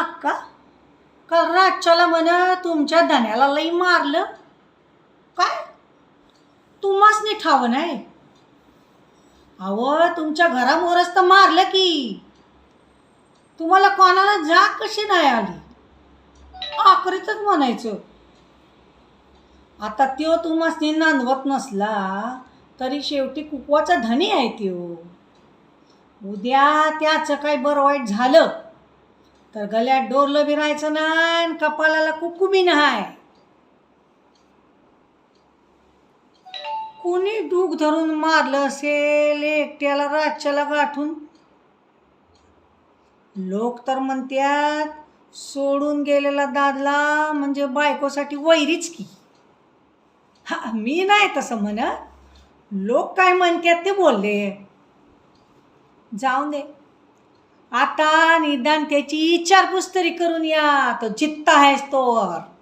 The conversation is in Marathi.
का काल रातच्याला म्हण तुमच्या धन्याला लई मारलं काय? तुम्हासनी ठाव नाही? अहो तुमच्या घरामोरच तर मारलं की. तुम्हाला कोणाला जाग कशी नाही आली? आखरीतच म्हणायचं. आता त्यो तुम्हासनी नांदवत नसला तरी शेवटी कुकवाचा धनी आहे त्यो. उद्या त्याचं काही बरं वाईट झालं तर गळ्यात डोरलं बी राहायचं नाही, कपाळाला कुकू बी नाही. कुणी डूक धरून मारलं असेल एकट्याला रातच्याला गाठून? लोक तर म्हणतात सोडून गेलेला दादला म्हणजे बायकोसाठी वैरीच की. हा, मी नाही तसं म्हणत. लोक काय म्हणतात ते बोलले. जाऊन दे, आता निदान त्याची विचारपूस तरी करून या, तो जित्ता आहेस तोवर.